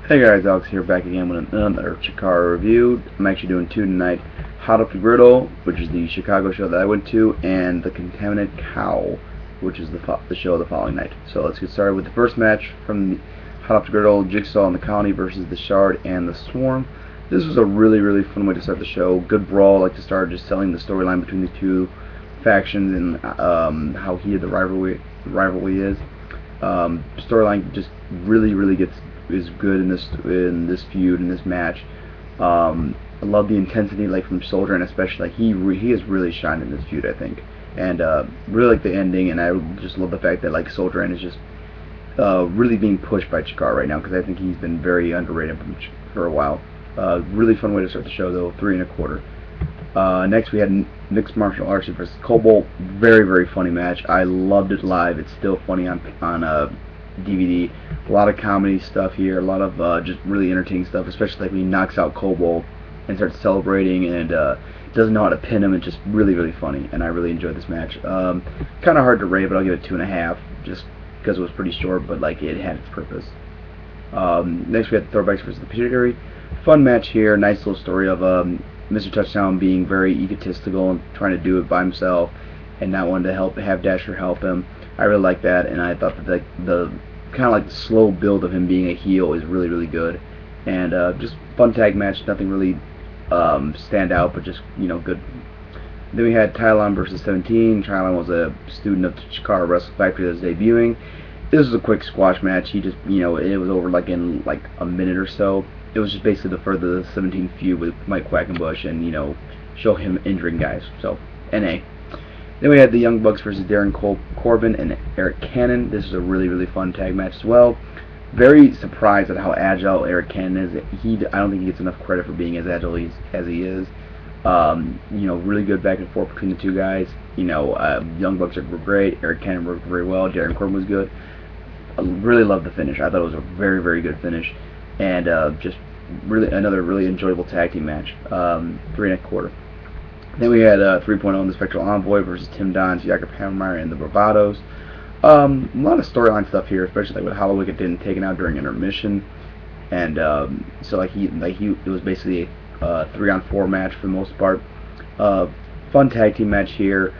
Hey guys, Alex here, back again with another Chikara review. I'm actually doing two tonight. Off the Griddle, which is the Chicago show that I went to, and the Contaminated Cowl, which is the show the following night. So let's get started with the first match from the Off the Griddle, Jigsaw and the Colony versus the Shard and the Swarm. This was a really fun way to start the show. Good brawl, like to start just selling the storyline between the two factions and how heated the rivalry is. Storyline just really is good in this feud, in this match. I love the intensity, like from Soldier, and especially like he has really shined in this feud, I think. And really like the ending, and I just love the fact that like Soldier is just really being pushed by Chikara right now, because I think he's been very underrated for a while. Really fun way to start the show though, 3 1/4. Next we had mixed martial arts versus Kobald. Very funny match. I loved it live. It's still funny on DVD. A lot of comedy stuff here. A lot of just really entertaining stuff, especially like when he knocks out Kobald and starts celebrating and doesn't know how to pin him. It's just really funny, and I really enjoyed this match. Kind of hard to rate, but I'll give it 2.5 just because it was pretty short, but like it had its purpose. Next we had the Throwbacks versus the Batiri. Fun match here. Nice little story of Mr. Touchdown being very egotistical and trying to do it by himself and not wanting to have Dasher help him. I really like that, and I thought that the kind of like the slow build of him being a heel is really good, and just fun tag match. Nothing really stand out, but just good. Then we had Tianlong versus 17. Tianlong was a student of Chikara Wrestle Factory that was debuting. This was a quick squash match. He just it was over like in like a minute or so. It was just basically to further the 17 feud with Mike Quackenbush and show him injuring guys. So NA. Then we had the Young Bucks versus Darin, Corbin, and Eric Cannon. This is a really fun tag match as well. Very surprised at how agile Eric Cannon is. I don't think he gets enough credit for being as agile as he is. Really good back and forth between the two guys. Young Bucks were great. Eric Cannon worked very well. Darin Corbin was good. I really loved the finish. I thought it was a very good finish, and just another really enjoyable tag team match. 3 1/4. Then we had 3.0 in the Spectral Envoy versus Donst, Jakob, Hammermeier, and the Bravados. A lot of storyline stuff here, especially like with Hollow Wicked getting taken out during intermission, and so it was basically a 3-on-4 match for the most part. Fun tag team match here.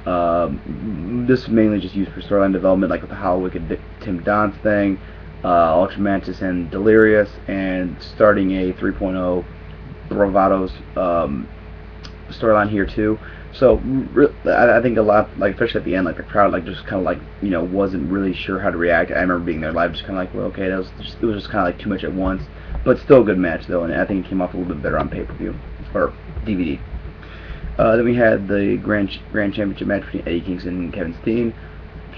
This is mainly just used for storyline development, like with the Hollow Wicked Donst thing, Ultra Mantis and Delirious, and starting a 3.0 Bravados storyline here too. So I think a lot, like especially at the end, like the crowd like just kind of like wasn't really sure how to react. I remember being there live, just kind of like, well, okay, it was just kind of like too much at once, but still a good match though, and I think it came off a little bit better on pay-per-view or DVD. Then we had the Grand Championship match between Eddie Kingston and Kevin Steen.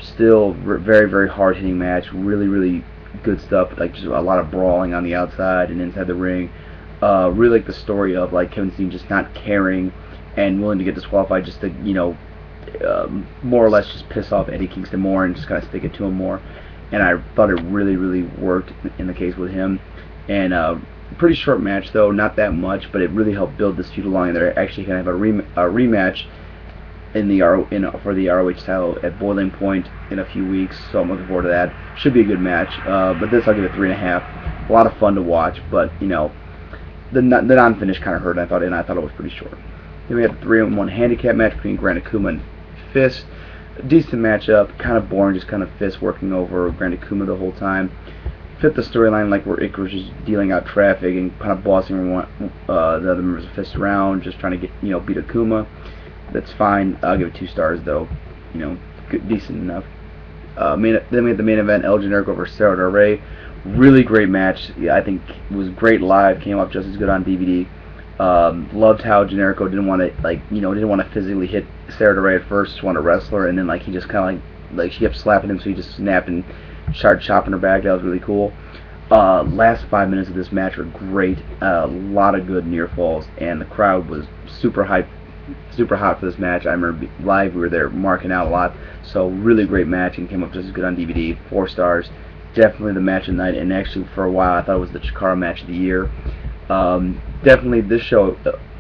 Still very hard hitting match. Really good stuff. Like just a lot of brawling on the outside and inside the ring. Really like the story of like Kevin Steen just not caring and willing to get disqualified just to more or less just piss off Eddie Kingston more and just kind of stick it to him more. And I thought it really worked in the case with him. And pretty short match though, not that much, but it really helped build this feud along. And they're actually going to have a rematch for the ROH title at Boiling Point in a few weeks, so I'm looking forward to that. Should be a good match, but this I'll give it 3.5. A lot of fun to watch, but the non-finish kind of hurt, and I thought it was pretty short. Then we had the 3-on-1 handicap match between Gran, Akuma, and F.I.S.T. Decent matchup, kind of boring, just kind of F.I.S.T working over Gran Akuma the whole time. Fit the storyline like where Arik was just dealing out traffic and kind of bossing the other members of F.I.S.T around, just trying to get beat Akuma. That's fine. I'll give it 2 stars though. Good, decent enough. Then we had the main event, El Generico versus Sara Del Rey. Really great match. Yeah, I think it was great live. Came off just as good on DVD. Loved how Generico didn't want to physically hit Sara Del Rey at first. Just wanted to wrestle her, and then like he just kind of like she kept slapping him, so he just snapped and started chopping her back. That was really cool. Last 5 minutes of this match were great. A lot of good near falls, and the crowd was super hot for this match. I remember live we were there marking out a lot. So really great match and came up just as good on DVD. 4 stars. Definitely the match of the night, and actually for a while I thought it was the Chikara match of the year. Definitely this show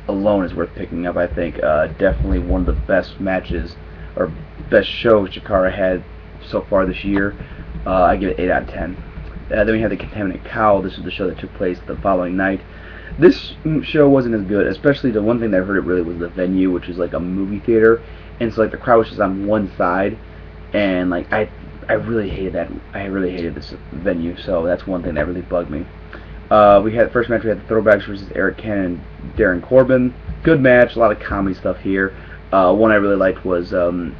alone is worth picking up, I think. Definitely one of the best matches or best shows Chikara had so far this year. I give it 8 out of 10. Then we had the Contaminated Cowl. This was the show that took place the following night. This show wasn't as good, especially the one thing that I heard it really was the venue, which was like a movie theater, and so like the crowd was just on one side, and like I really hated that. I really hated this venue, so that's one thing that really bugged me. We had first match. We had the Throwbacks versus Arik and Darin Corbin. Good match. A lot of comedy stuff here. One I really liked was Arik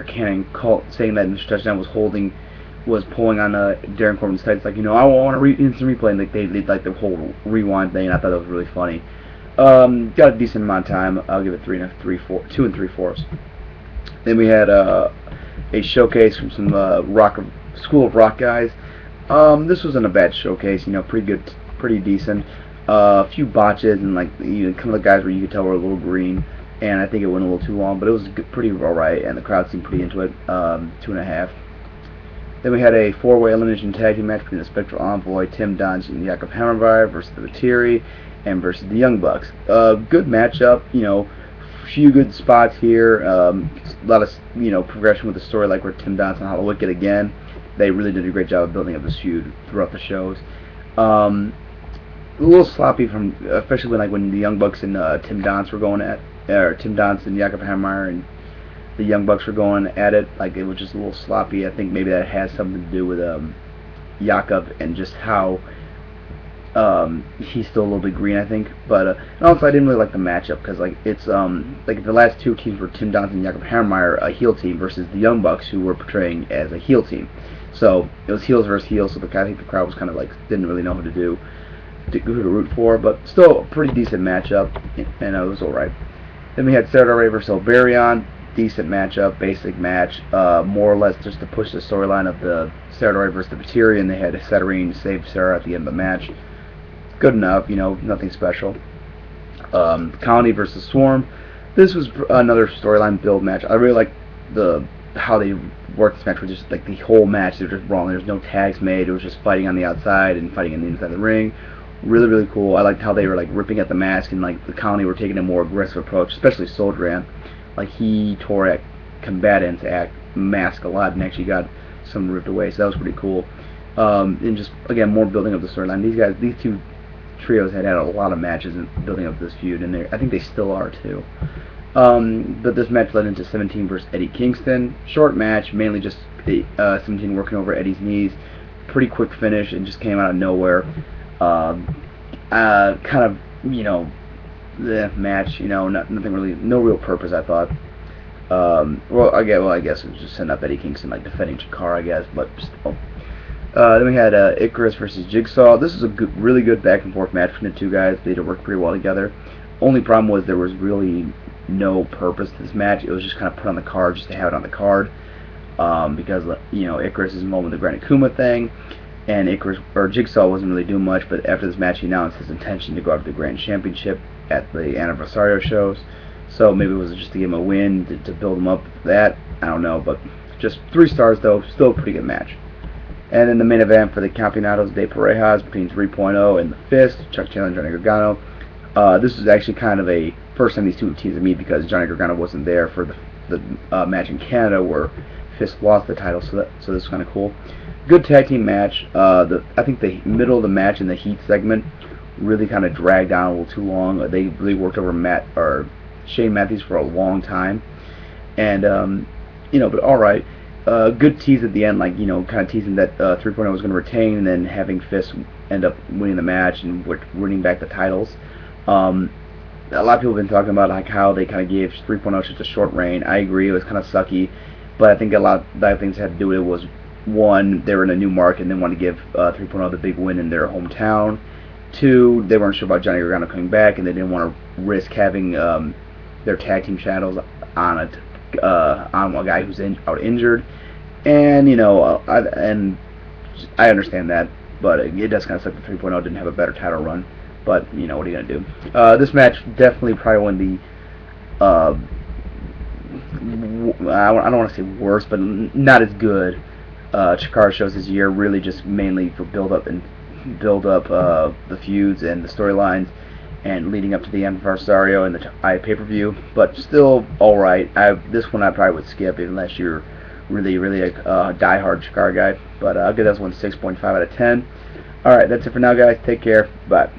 Cannon saying that Mr. Touchdown was pulling on Darin Corbin's tights, like, I want to instant replay, and like they did like the whole rewind thing, and I thought that was really funny. Got a decent amount of time. I'll give it 2 3/4. Then we had a showcase from some School of Rock guys. This wasn't a bad showcase, pretty good, pretty decent. A few botches, and like some of the guys where you could tell were a little green, and I think it went a little too long, but it was pretty alright, and the crowd seemed pretty into it. 2.5. Then we had a 4-way elimination tag team match between the Spectral, Envoy, Donst, and Jakob Hammermeier versus the Batiri and versus the Young Bucks. Good matchup, few good spots here. A lot of progression with the story, like where Donst and Hollow Wicked again. They really did a great job of building up this feud throughout the shows. A little sloppy especially when the Young Bucks and Donst were going at, or Donst and Jakob Hammermeier and the Young Bucks were going at it. Like, it was just a little sloppy. I think maybe that has something to do with Jakob and just how he's still a little bit green, I think. But and also, I didn't really like the matchup because it's like the last two teams were Donst and Jakob Hammermeier, a heel team, versus the Young Bucks, who were portraying as a heel team. So it was heels versus heels. So I think the crowd was kind of like didn't really know who to root for, but still a pretty decent matchup, and it was alright. Then we had Sara Del Rey versus Oberion. Decent matchup, basic match, more or less just to push the storyline of the Sara Del Rey versus the Batiri, and they had Darin save Sara at the end of the match. Good enough, nothing special. Colony versus Swarm. This was another storyline build match. I really liked how they worked this match. With just like the whole match, they were just brawling. There was no tags made. It was just fighting on the outside and fighting on the inside of the ring. Really, really cool. I liked how they were like ripping at the mask, and like the Colony were taking a more aggressive approach, especially Soldier. Like, he tore at Combatant's mask a lot and actually got some ripped away, so that was pretty cool. And just, again, more building up the storyline. These two trios had a lot of matches in building up this feud, and I think they still are, too. But this match led into 17 versus Eddie Kingston. Short match, mainly just 17 working over Eddie's knees. Pretty quick finish, and just came out of nowhere. Kind of, the match, nothing really, no real purpose, I thought. I guess it was just setting up Eddie Kingston, like defending Chikara, I guess, but still. Then we had Icarus versus Jigsaw. This was a really good back and forth match between the two guys. They did work pretty well together. Only problem was there was really no purpose to this match. It was just kind of put on the card just to have it on the card, because Icarus is involved with the Gran Akuma thing, and Jigsaw wasn't really doing much. But after this match, he announced his intention to go after the Grand Championship at the Anniversario shows, so maybe it was just to give him a win, to build him up for that, I don't know, but just 3 stars though, still a pretty good match. And then the main event for the Campeonatos de Parejas between 3.0 and the F.I.S.T, Chuck Taylor and Johnny Gargano. This was actually kind of a first time these two teams would meet, because Johnny Gargano wasn't there for the match in Canada where F.I.S.T lost the title, so this is kind of cool. Good tag team match. I think the middle of the match in the Heat segment really kind of dragged on a little too long. They really worked over Shane Matthews for a long time, and but all right. Good tease at the end, like kind of teasing that 3.0 was going to retain, and then having F.I.S.T end up winning the match and winning back the titles. A lot of people have been talking about like how they kind of gave 3.0 just a short reign. I agree, it was kind of sucky, but I think a lot of things had to do with it. Was one, they were in a new market and they wanted to give 3.0 the big win in their hometown. 2, they weren't sure about Johnny Gargano coming back, and they didn't want to risk having their tag team shadows on a guy who's out injured. And I understand that, but it does kind of suck that 3.0 didn't have a better title run. But what are you gonna do? This match definitely probably one of the I don't want to say worst, but not as good Chikara shows this year. Really, just mainly for build up the feuds and the storylines, and leading up to the Anniversario and the pay-per-view. But still, all right. This one I probably would skip unless you're really a die-hard Chikara guy. But I'll give this one 6.5 out of 10. Alright, that's it for now, guys. Take care. Bye.